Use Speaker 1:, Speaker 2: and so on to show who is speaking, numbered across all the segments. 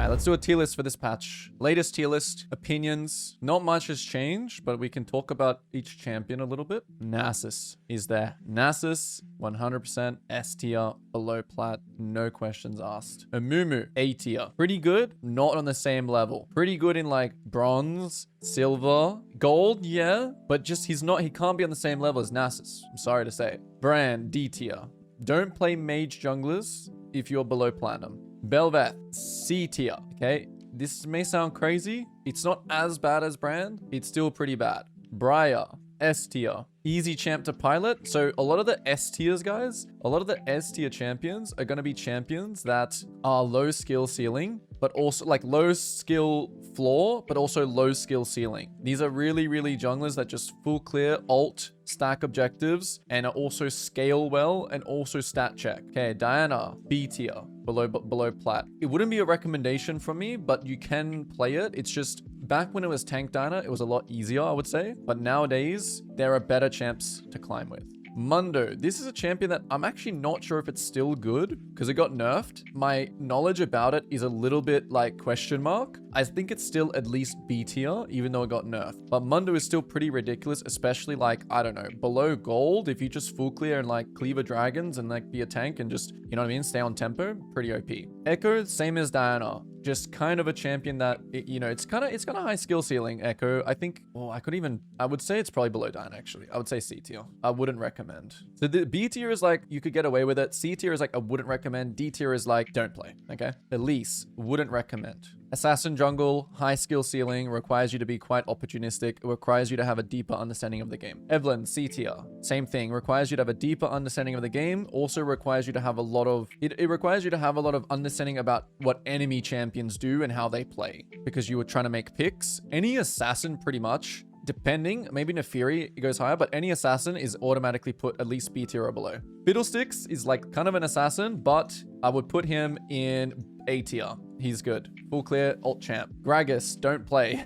Speaker 1: right, let's do a tier list for this patch. Latest tier list, opinions. Not much has changed, but we can talk about each champion a little bit. Nasus is there. Nasus, 100% S tier, below plat, no questions asked. Amumu, A tier. Pretty good, not on the same level. Pretty good in like bronze, silver, gold, yeah, but just he can't be on the same level as Nasus. I'm sorry to say. Brand, D tier. Don't play mage junglers if you're below platinum. Belveth, C tier, okay? This may sound crazy. It's not as bad as Brand. It's still pretty bad. Briar, S tier. Easy champ to pilot. So a lot of the S tiers, guys, a lot of the S tier champions are going to be champions that are low skill ceiling, but also like low skill floor, but also low skill ceiling. These are really, really junglers that just full clear, ult, stack objectives, and are also scale well and also stat check. Okay, Diana, B tier, below plat. It wouldn't be a recommendation from me, but you can play it. It's just back when it was tank Diana, it was a lot easier, I would say. But nowadays, there are better champs to climb with. Mundo. This is a champion that I'm actually not sure if it's still good because it got nerfed. My knowledge about it is a little bit like question mark. I think it's still at least B tier, even though it got nerfed. But Mundo is still pretty ridiculous, especially like, I don't know, below gold. If you just full clear and like cleaver dragons and like be a tank and just, you know what I mean, stay on tempo, pretty OP. Echo, same as Diana. Just kind of a champion that, you know, it's kind of high skill ceiling, Echo. I think, well, I would say it's probably below Diana, actually. I would say C tier. I wouldn't recommend. So the B tier is like, you could get away with it. C tier is like, I wouldn't recommend. D tier is like, don't play, okay? Elise, wouldn't recommend. Assassin jungle, high skill ceiling, requires you to be quite opportunistic. It requires you to have a deeper understanding of the game. Evelyn, C tier, same thing. Requires you to have a deeper understanding of the game. Also requires you to have a lot of, it requires you to have a lot of understanding about what enemy champions do and how they play. Because you were trying to make picks. Any assassin pretty much, depending, maybe Neferi it goes higher, but any assassin is automatically put at least B tier or below. Fiddlesticks is like kind of an assassin, but I would put him in A tier. He's good. Full clear, ult champ. Gragas, don't play.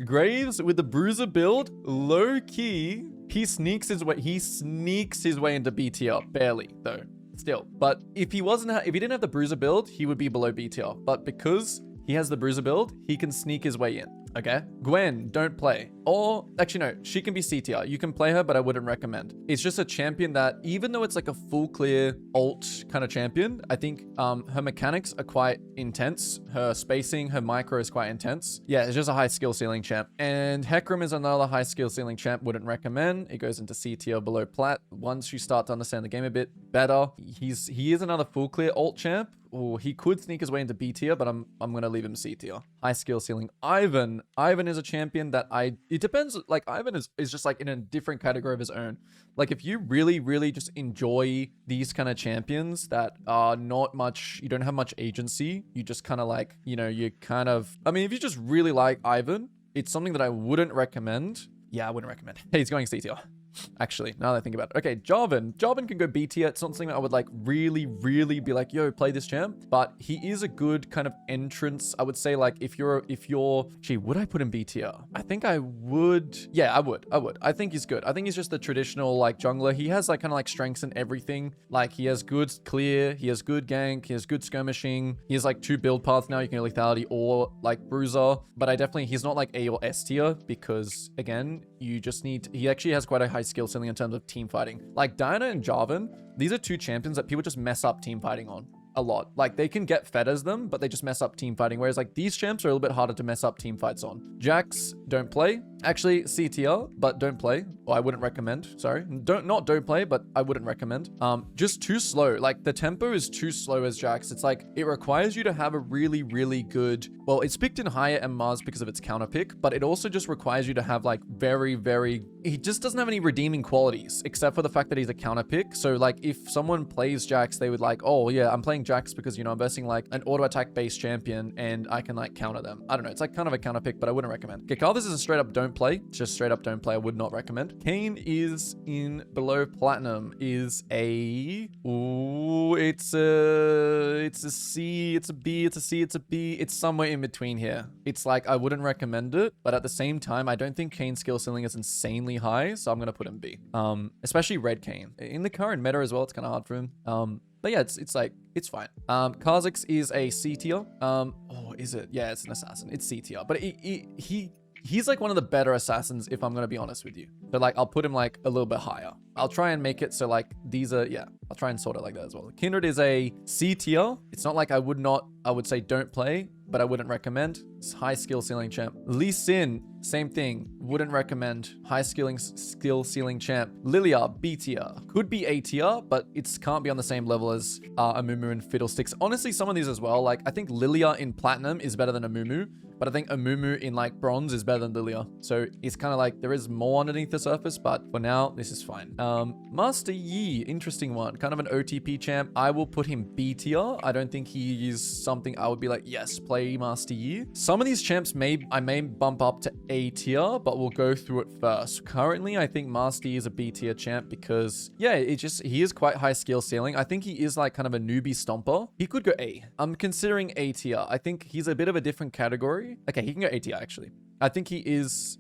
Speaker 1: Graves with the bruiser build, low key, he sneaks his way into B tier, barely though. Still, but if he didn't have the bruiser build, he would be below B tier. But because he has the bruiser build, he can sneak his way in. Okay? Gwen, don't play. Or, actually no, she can be C tier. You can play her, but I wouldn't recommend. It's just a champion that, even though it's like a full clear ult kind of champion, I think her mechanics are quite intense. Her spacing, her micro is quite intense. Yeah, it's just a high skill ceiling champ. And Hecarim is another high skill ceiling champ, wouldn't recommend. It goes into C tier below plat. Once you start to understand the game a bit better, he is another full clear ult champ. Oh, he could sneak his way into B tier, but I'm gonna leave him C tier. High skill ceiling. Ivan is a champion that it depends. Like Ivan is just like in a different category of his own. Like if you really, really just enjoy these kind of champions that are not much, you don't have much agency. You just kind of like, you know, I mean, if you just really like Ivan, it's something that I wouldn't recommend. Yeah, I wouldn't recommend. Hey, he's going C tier. Actually, now that I think about it. Okay, Jarvan can go B tier. It's not something that I would like really, really be like, yo, play this champ. But he is a good kind of entrance. I would say like if you're, gee, would I put him B tier? I think I would. Yeah, I would. I think he's good. I think he's just the traditional like jungler. He has like kind of like strengths in everything. Like he has good clear, he has good gank, he has good skirmishing. He has like 2 build paths now. You can go lethality or like bruiser. But he's not like A or S tier because again, you just need, he actually has quite a high skill ceiling in terms of team fighting. Like Diana and Jarvan, these are 2 champions that people just mess up team fighting on a lot. Like they can get fed as them, but they just mess up team fighting. Whereas like these champs are a little bit harder to mess up team fights on. Jax, don't play. Actually, C tier, but don't play. Or I wouldn't recommend. Sorry. Don't play, but I wouldn't recommend. Just too slow. Like the tempo is too slow as Jax. It's like, it requires you to have a really, really good, well, it's picked in higher MMRs because of its counter pick, but it also just requires you to have like very, very, he just doesn't have any redeeming qualities, except for the fact that he's a counter pick. So like if someone plays Jax, they would like, oh yeah, I'm playing Jax because, you know, I'm versing like an auto attack based champion and I can like counter them. I don't know. It's like kind of a counter pick, but I wouldn't recommend. Okay, Carl, this is a straight up don't play. It's just straight up don't play. I would not recommend. Kane is in below platinum, is a, ooh, it's a C, it's a B, it's a C, it's a B. It's somewhere in between here. It's like, I wouldn't recommend it, but at the same time, I don't think Kane's skill ceiling is insanely high, so I'm going to put him B. Especially red Kane. In the current meta as well, it's kind of hard for him. But yeah, it's like, it's fine. Kha'Zix is a C tier. Oh, is it? Yeah, it's an assassin. It's C tier. But he's like one of the better assassins, if I'm going to be honest with you. But like, I'll put him like a little bit higher. I'll try and make it so like these are, yeah, I'll try and sort it like that as well. Kindred is a C tier. It's not like I would say don't play, but I wouldn't recommend. It's high skill ceiling champ. Lee Sin, same thing. Wouldn't recommend. High skill ceiling champ. Lilia, B tier. Could be A tier, but it can't be on the same level as Amumu and Fiddlesticks. Honestly, some of these as well. Like, I think Lilia in Platinum is better than Amumu, but I think Amumu in like Bronze is better than Lilia. So it's kind of like there is more underneath the surface, but for now, this is fine. Master Yi, interesting one. Kind of an OTP champ. I will put him B tier. I don't think he is something I would be like, yes, play Master Yi. Some of these champs I may bump up to A tier, but we'll go through it first. Currently, I think Master Yi is a B tier champ because, yeah, he is quite high skill ceiling. I think he is like kind of a newbie stomper. He could go A. I'm considering A tier. I think he's a bit of a different category. Okay, he can go A tier actually. I think he's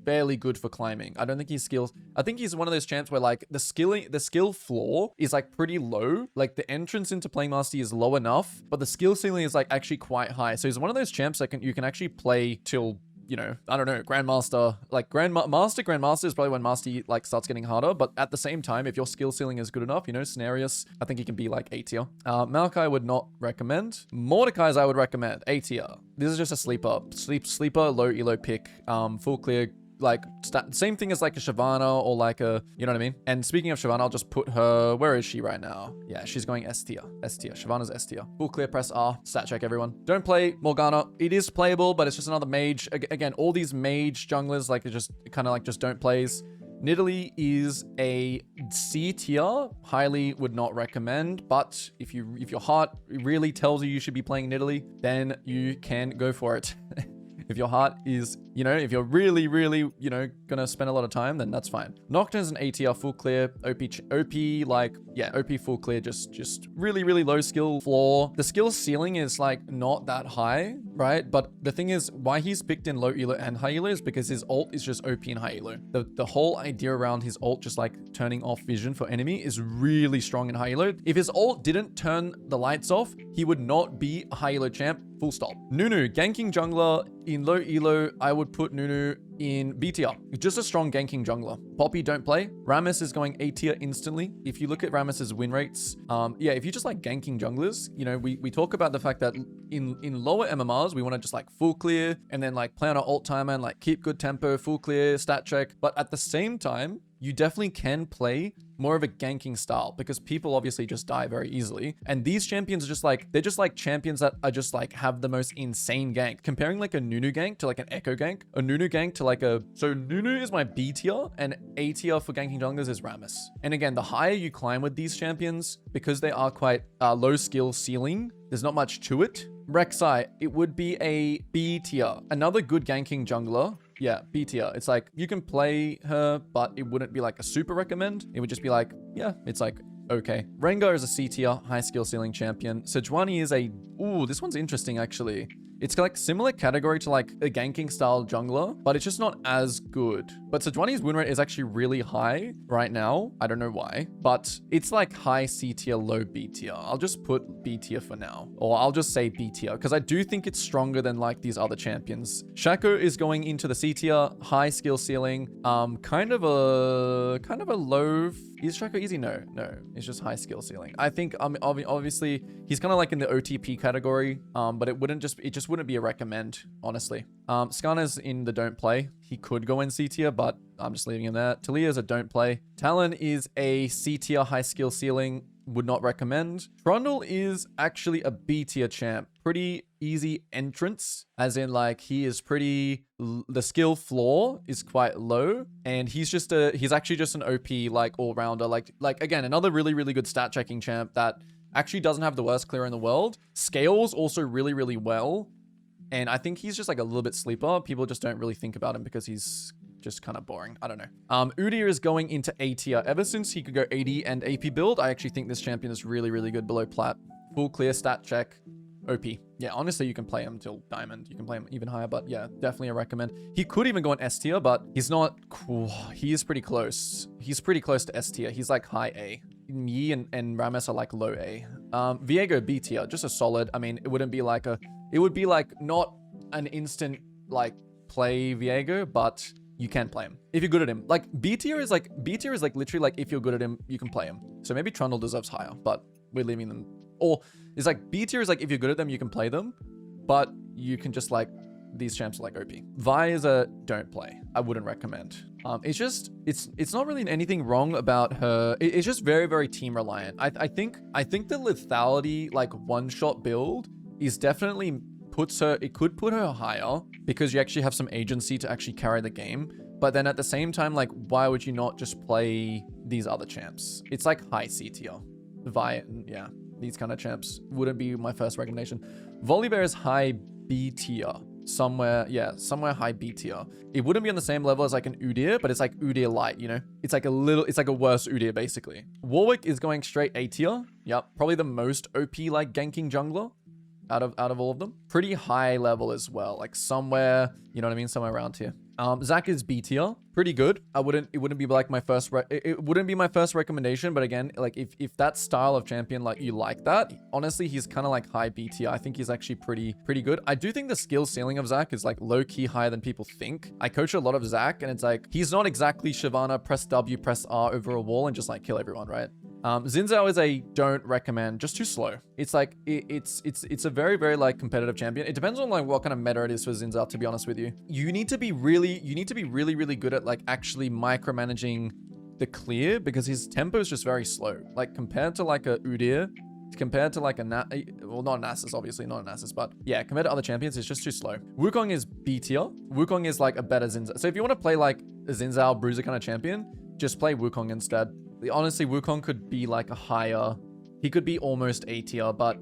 Speaker 1: fairly good for climbing. I don't think he's skills. I think he's one of those champs where like the skill floor is like pretty low. Like the entrance into playing Master Yi is low enough, but the skill ceiling is like actually quite high. So he's one of those champs that you can actually play till, you know, I don't know, Grandmaster. Like Grandmaster is probably when Master Yi like starts getting harder. But at the same time, if your skill ceiling is good enough, you know, Cenarius, I think he can be like A tier. Maokai I would not recommend. Mordekai's I would recommend A tier. This is just a sleeper, low elo pick, full clear. Like same thing as like a Shyvana or like a, you know what I mean? And speaking of Shyvana, I'll just put her, where is she right now? Yeah, she's going S tier. Shyvana's S tier. Full clear, press R, stat check everyone. Don't play Morgana. It is playable, but it's just another mage. Again, all these mage junglers, like, just kind of like just don't plays. Nidalee is a C tier. Highly would not recommend, but if your heart really tells you should be playing Nidalee, then you can go for it. If your heart is, you know, if you're really, you know, gonna spend a lot of time, then that's fine. Nocturne's an ATR full clear, OP, like, yeah, OP full clear, just really low skill floor. The skill ceiling is like not that high, right? But the thing is, why he's picked in low elo and high elo is because his ult is just OP and high elo. The whole idea around his ult just like turning off vision for enemy is really strong in high elo. If his ult didn't turn the lights off, he would not be a high elo champ. Full stop. Nunu, ganking jungler in low elo. I would put Nunu in B tier. Just a strong ganking jungler. Poppy, don't play. Rammus is going A tier instantly. If you look at Rammus's win rates, yeah, if you just like ganking junglers, you know, we talk about the fact that in lower MMRs, we want to just like full clear and then like play on our ult timer and like keep good tempo, full clear, stat check. But at the same time, you definitely can play more of a ganking style because people obviously just die very easily. And these champions are just like, they're just like champions that are just like have the most insane gank. Comparing like a Nunu gank to like an Echo gank, a Nunu gank to like a, so Nunu is my B tier and A tier for ganking junglers is Rammus. And again, the higher you climb with these champions, because they are quite low skill ceiling, there's not much to it. Rek'Sai, it would be a B tier. Another good ganking jungler. Yeah, B tier. It's like, you can play her, but it wouldn't be like a super recommend. It would just be like, yeah, it's like, okay. Rengar is a C tier, high skill ceiling champion. Sejuani is a, ooh, this one's interesting actually. It's like similar category to like a ganking style jungler, but it's just not as good. But Sejuani's win rate is actually really high right now. I don't know why, but it's like high C tier, low B tier. I'll just put B tier for now, or I'll just say B tier because I do think it's stronger than like these other champions. Shaco is going into the C tier, high skill ceiling, kind of a low. Is Shaco easy? No, it's just high skill ceiling. I think obviously he's kind of like in the OTP category, but it just wouldn't be a recommend, honestly. Skarner's in the don't play. He could go in C tier, but I'm just leaving him there. Talia's a don't play. Talon is a C tier, high skill ceiling. Would not recommend. Trundle is actually a B tier champ. Pretty easy entrance, as in like he is pretty, the skill floor is quite low, and he's actually just an OP like all-rounder. Like again, another really good stat checking champ that actually doesn't have the worst clear in the world. Scales also really well, and I think he's just like a little bit sleeper. People just don't really think about him because he's just kind of boring. I don't know. Udyr is going into A tier. Ever since he could go AD and AP build, I actually think this champion is really good below Plat. Full clear, stat check, OP. Yeah, honestly, you can play him till Diamond. You can play him even higher, but yeah, definitely a recommend. He could even go in S tier, but he's not cool. He is pretty close. He's pretty close to S tier. He's like high A. Yi and Rammus are like low A. Viego B tier, just a solid. I mean, it wouldn't be like it would be like not an instant like play Viego, but you can play him if you're good at him. Like B tier is like literally like if you're good at him, you can play him. So maybe Trundle deserves higher, but we're leaving them. Or it's like B tier is like if you're good at them, you can play them, but you can just like these champs are like OP. Vi is a don't play. I wouldn't recommend. It's just it's not really anything wrong about her. It's just very, very team reliant. I think the lethality like one shot build is definitely it could put her higher because you actually have some agency to actually carry the game. But then at the same time, like, why would you not just play these other champs? It's like high C tier. Vi, yeah, these kind of champs wouldn't be my first recommendation. Volibear is high B tier. Somewhere high B tier. It wouldn't be on the same level as like an Udyr, but it's like Udyr light, you know? It's like a worse Udyr basically. Warwick is going straight A tier. Yep, probably the most OP like ganking jungler out of all of them. Pretty high level as well, like somewhere, you know what I mean, somewhere around here. Zac is B tier, pretty good. It wouldn't be like my first it wouldn't be my first recommendation, but again, like if that style of champion, like you like that, honestly, he's kind of like high B tier. I think he's actually pretty good. I do think the skill ceiling of Zac is like low key higher than people think. I coach a lot of Zac, and it's like he's not exactly Shyvana press W press R over a wall and just like kill everyone, right? Xin Zhao is a don't recommend, just too slow. It's like, it's a very, very like competitive champion. It depends on like what kind of meta it is for Xin Zhao, to be honest with you. You need to be really, really good at like actually micromanaging the clear because his tempo is just very slow. Like compared to like a Udyr, compared to like well, not Nasus, obviously not Nasus, but yeah, compared to other champions, it's just too slow. Wukong is B tier. Wukong is like a better Xin Zhao. So if you want to play like a Xin Zhao bruiser kind of champion, just play Wukong instead. Honestly, Wukong could be like a higher, he could be almost A tier, but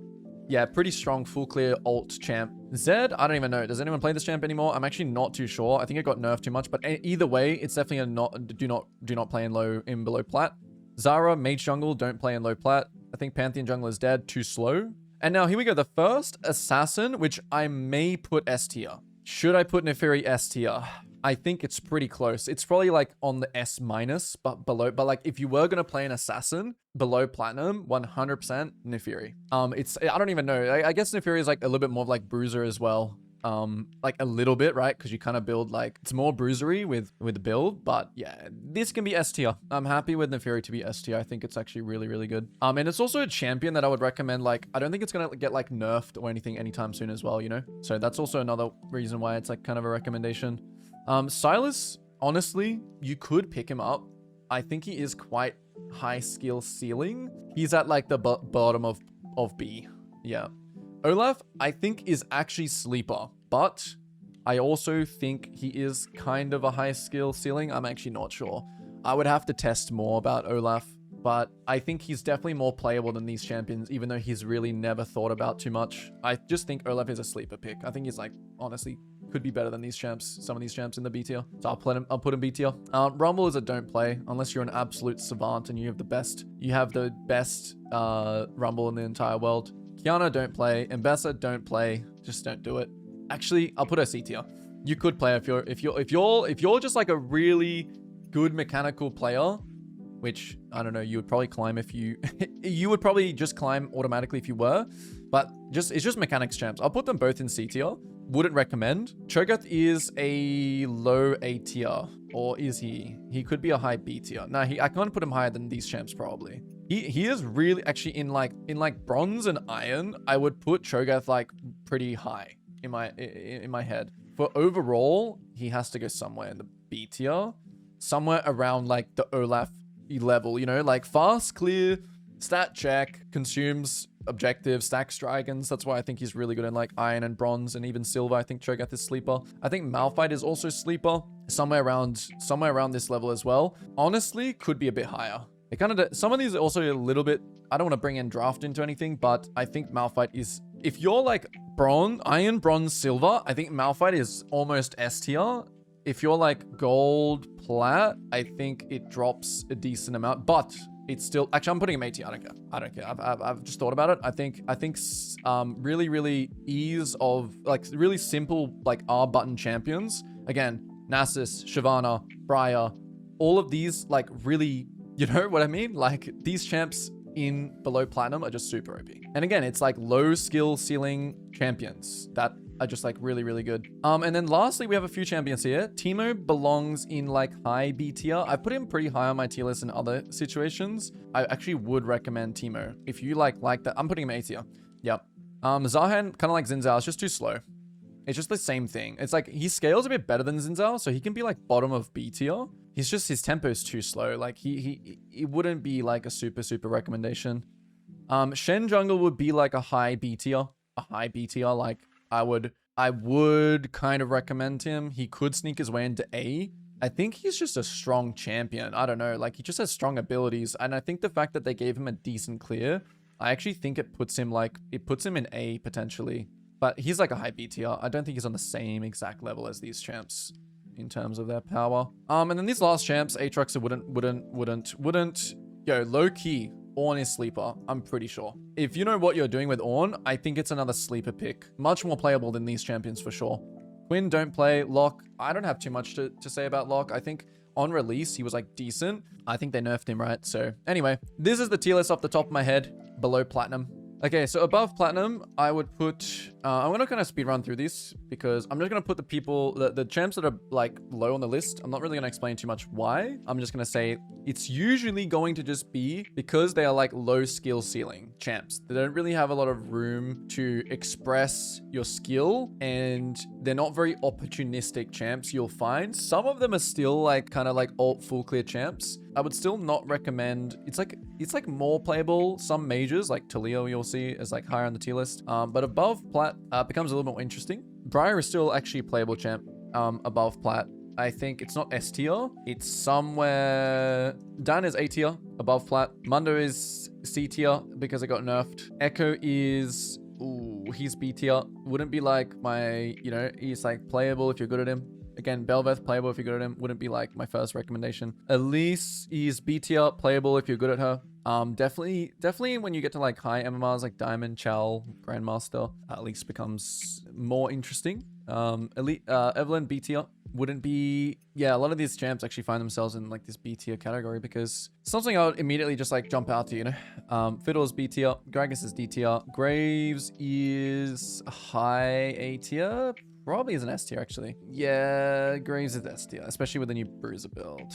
Speaker 1: yeah, pretty strong full clear ult champ. Zed, I don't even know. Does anyone play this champ anymore? I'm actually not too sure. I think it got nerfed too much, but either way, it's definitely a do not play in below plat. Zara, mage jungle, don't play in low plat. I think Pantheon jungle is dead, too slow. And now here we go. The first assassin, which I may put S tier. Should I put Neferi S tier? I think it's pretty close. It's probably like on the S minus, but below. But like if you were gonna play an assassin below platinum, 100% Neferi. I don't even know. I guess Neferi is like a little bit more of like bruiser as well. Like a little bit, right? Because you kind of build like it's more bruisery with the build. But yeah, this can be S tier. I'm happy with Neferi to be S tier. I think it's actually really, really good. And it's also a champion that I would recommend. Like I don't think it's gonna get like nerfed or anything anytime soon as well. You know, so that's also another reason why it's like kind of a recommendation. Sylas, honestly, you could pick him up. I think he is quite high skill ceiling. He's at like the bottom of B. Yeah. Olaf, I think, is actually sleeper, but I also think he is kind of a high skill ceiling. I'm actually not sure. I would have to test more about Olaf, but I think he's definitely more playable than these champions, even though he's really never thought about too much. I just think Olaf is a sleeper pick. I think he's like, honestly, could be better than these champs, some of these champs in the B tier. So I'll put him B tier. Rumble is a don't play unless you're an absolute savant and you have the best Rumble in the entire world. Kiana, don't play. Mbessa, don't play. Just don't do it. Actually, I'll put her C tier. You could play if you're just like a really good mechanical player, which I don't know, you would probably climb if you you would probably just climb automatically if you were, but it's just mechanics champs. I'll put them both in C tier. Wouldn't recommend. Cho'Gath is a low A tier, or is he? He could be a high B tier. No, I can't put him higher than these champs probably. He is really actually in like bronze and iron. I would put Cho'Gath like pretty high in my head. For overall, he has to go somewhere in the B tier, somewhere around like the Olaf level. You know, like fast, clear, stat check, consumes objectives, stacks dragons. That's why I think he's really good in like iron and bronze and even silver. I think Cho'Gath is sleeper. I think Malphite is also sleeper, somewhere around this level as well. Honestly, could be a bit higher. It kind of some of these are also a little bit. I don't want to bring in draft into anything, but I think Malphite is. If you're like iron, bronze, silver, I think Malphite is almost S tier. If you're like gold, plat, I think it drops a decent amount, but it's still actually I'm putting him A tier. I don't care. I've just thought about it. I think really ease of like really simple like R button champions. Again, Nasus, Shyvana, Briar, all of these like really You know what I mean? Like, these champs in below platinum are just super OP. And again, it's like low skill ceiling champions that are just like really, really good. And then lastly, we have a few champions here. Teemo belongs in like high B tier. I put him pretty high on my tier list in other situations. I actually would recommend Teemo. If you like that, I'm putting him A tier. Yep. Zahan, kind of like Xin Zhao, it's just too slow. It's just the same thing. It's like he scales a bit better than Xin Zhao, so he can be like bottom of B tier. He's just, his tempo is too slow. Like he wouldn't be like a super, super recommendation. Shen Jungle would be like a high B tier. A high B tier. Like I would kind of recommend him. He could sneak his way into A. I think he's just a strong champion. I don't know. Like he just has strong abilities. And I think the fact that they gave him a decent clear, I actually think it puts him in A potentially. But he's like a high B tier. I don't think he's on the same exact level as these champs in terms of their power. And then these last champs, Aatrox wouldn't. Yo, low key, Ornn is sleeper, I'm pretty sure. If you know what you're doing with Ornn, I think it's another sleeper pick. Much more playable than these champions for sure. Quinn, don't play. Locke, I don't have too much to say about Locke. I think on release, he was like decent. I think they nerfed him, right? So anyway, this is the tier list off the top of my head, below platinum. Okay, so above platinum, I would put, I'm going to kind of speed run through these because I'm just going to put the people, the champs that are like low on the list. I'm not really going to explain too much why. I'm just going to say it's usually going to just be because they are like low skill ceiling champs. They don't really have a lot of room to express your skill and they're not very opportunistic champs. You'll find some of them are still like kind of like alt full clear champs. I would still not recommend, it's like more playable. Some mages like Taliyah you'll see is like higher on the tier list. But above Plat becomes a little more interesting. Briar is still actually a playable champ above Plat. I think it's not S tier. It's somewhere, Dan is A tier above Plat. Mundo is C tier because it got nerfed. Echo is, ooh, he's B tier. Wouldn't be like my, you know, he's like playable if you're good at him. Again, Belveth, playable if you're good at him. Wouldn't be like my first recommendation. Elise is B tier, playable if you're good at her. Definitely when you get to like high MMRs like Diamond, Chal, Grandmaster, Elise becomes more interesting. Evelyn, B tier. Wouldn't be, yeah, a lot of these champs actually find themselves in like this B tier category because something I would immediately just like jump out to, you know. Fiddle's B tier, Gragas is D tier, Graves is high A tier. Probably is an S tier, actually. Yeah, Graves is S tier, especially with the new Bruiser build.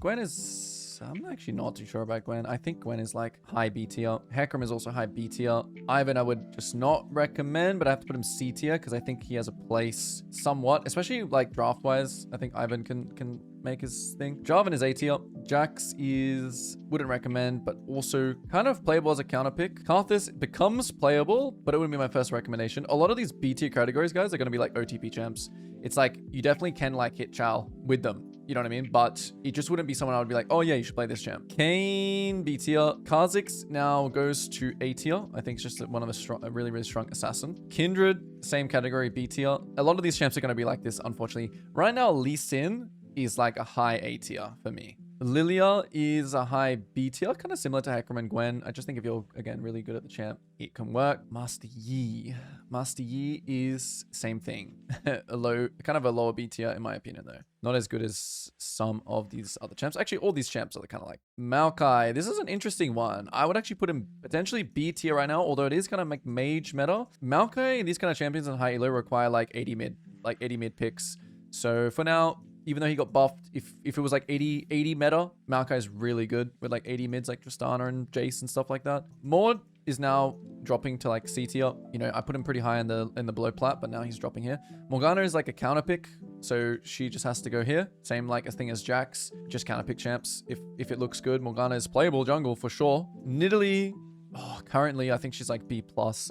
Speaker 1: Gwen is... I'm actually not too sure about Gwen. I think Gwen is like high B tier. Hecarim is also high B tier. Ivan, I would just not recommend, but I have to put him C tier because I think he has a place somewhat, especially like draft-wise. I think Ivan can make his thing. Jarvan is A tier. Jax is... wouldn't recommend, but also kind of playable as a counter pick. Karthus becomes playable, but it wouldn't be my first recommendation. A lot of these B tier categories, guys, are going to be like OTP champs. It's like, you definitely can like hit Chal with them. You know what I mean? But it just wouldn't be someone I would be like, oh yeah, you should play this champ. Kayn, B tier. Kha'Zix now goes to A tier. I think it's just one of a really, really strong assassin. Kindred, same category, B tier. A lot of these champs are going to be like this, unfortunately. Right now, Lee Sin is like a high A tier for me. Lilia is a high B tier, kind of similar to Hecarim and Gwen. I just think if you're, again, really good at the champ, it can work. Master Yi. Master Yi is same thing. Kind of a lower B tier, in my opinion, though. Not as good as some of these other champs. Actually, all these champs are kind of like Maokai. This is an interesting one. I would actually put him potentially B tier right now, although it is kind of like mage meta. Maokai, these kind of champions in high elo require like 80 mid picks. So for now, even though he got buffed, if it was like 80 meta, Maokai is really good with like 80 mids like Tristana and Jace and stuff like that. Maud is now dropping to like C tier. You know, I put him pretty high in the below Plat, but now he's dropping here. Morgana is like a counter pick, so she just has to go here. Same like a thing as Jax, just counter pick champs. If it looks good, Morgana is playable jungle for sure. Nidalee, oh, currently I think she's like B+.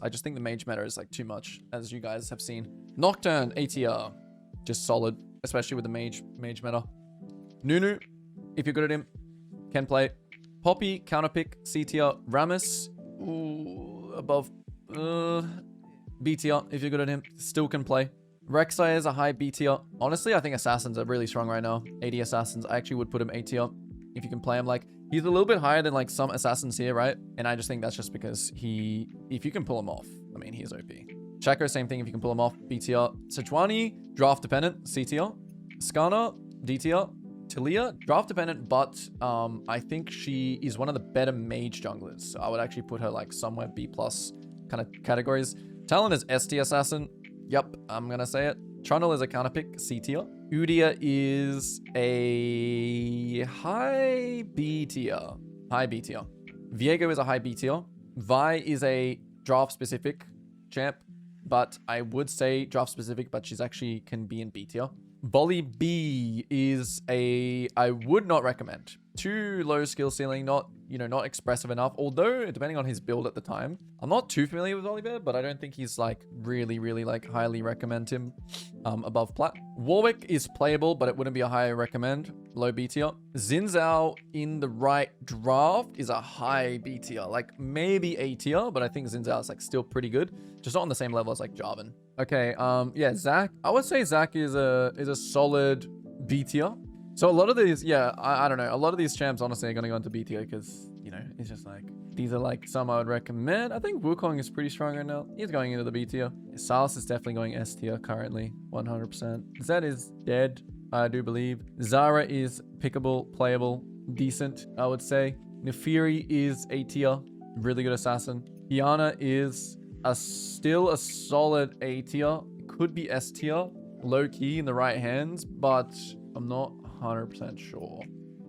Speaker 1: I just think the mage meta is like too much, as you guys have seen. Nocturne, A tier, just solid, especially with the mage meta. Nunu, if you're good at him, can play. Poppy, counter pick, C tier. Rammus, ooh, above B tier, if you're good at him, still can play. Rek'Sai is a high B tier. Honestly, I think assassins are really strong right now. 80 assassins, I actually would put him A tier if you can play him. Like, he's a little bit higher than like some assassins here, right? And I just think that's just because if you can pull him off, I mean, he is OP. Chaco, same thing if you can pull him off, B tier. Sejuani, draft dependent, C tier. Skana, D tier. Talia, draft dependent, but I think she is one of the better mage junglers. So I would actually put her like somewhere B+ kind of categories. Talon is S tier assassin. Yep, I'm gonna say it. Trundle is a counter pick, C tier. Udia is a high B tier. High B tier. Viego is a high B tier. Vi is a draft specific champ, but I would say draft specific, but she's actually can be in B tier. Bolly B is I would not recommend. Too low skill ceiling, not expressive enough. Although, depending on his build at the time, I'm not too familiar with Bolly, but I don't think he's like really like highly recommend him above Plat. Warwick is playable, but it wouldn't be a high recommend. Low B tier. Xin Zhao in the right draft is a high B tier, like maybe A tier, but I think Xin Zhao is like still pretty good, just not on the same level as like Jarvan. Okay, yeah, Zac. I would say Zac is a solid B tier. So a lot of these, yeah, I don't know. A lot of these champs honestly are gonna go into B tier because, it's just like these are like some I would recommend. I think Wukong is pretty strong right now. He's going into the B tier. Salas is definitely going S tier currently, 100%. Zed is dead, I do believe. Zara is pickable, playable, decent, I would say. Nefiri is A tier, really good assassin. Kiana is still a solid A tier. Could be S tier, low key in the right hands, but I'm not 100% sure.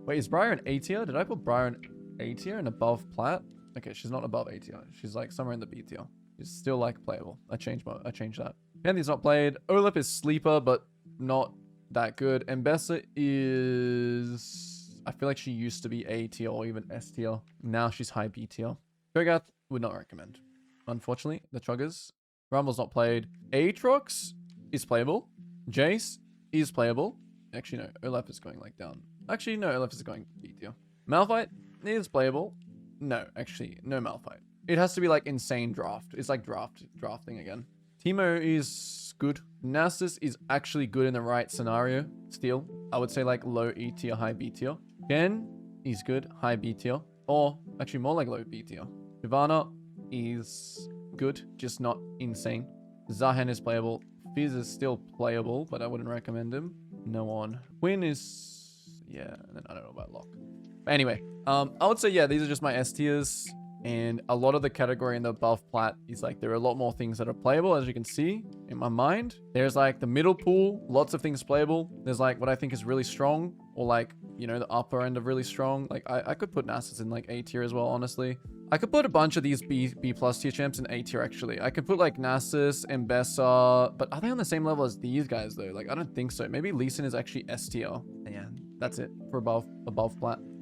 Speaker 1: Wait, is Briar an A tier? Did I put Briar in A tier and above Plat? Okay, she's not above A tier. She's like somewhere in the B tier. She's still like playable. I changed that. Pantheon's not played. Olaf is sleeper, but not that good. Mbessa is, I feel like she used to be A tier or even S tier. Now she's high B tier. Cho'Gath would not recommend. Unfortunately, the Chuggers. Rumble's not played. Aatrox is playable. Jace is playable. Actually, no. Olaf is going like down. Actually, no. Olaf is going B tier. Malphite is playable. No, actually, no Malphite. It has to be like insane draft. It's like drafting again. Teemo is good. Nasus is actually good in the right scenario. Still, I would say like low E tier, high B tier. Ken is good, high B tier. Or actually more like low B tier. Shyvana is good, just not insane. Zahen is playable. Fizz is still playable, but I wouldn't recommend him. No one. Quinn is, yeah, and then I don't know about Locke. But anyway, I would say, yeah, these are just my S tiers. And a lot of the category in the above Plat is like, there are a lot more things that are playable, as you can see in my mind. There's like the middle pool, lots of things playable. There's like what I think is really strong, or like, the upper end of really strong. Like I could put Nasus in like A tier as well, honestly. I could put a bunch of these B+ tier champs in A tier, actually. I could put like Nasus, Mbessa, but are they on the same level as these guys though? Like, I don't think so. Maybe Lee Sin is actually S tier. And yeah, that's it for above Plat.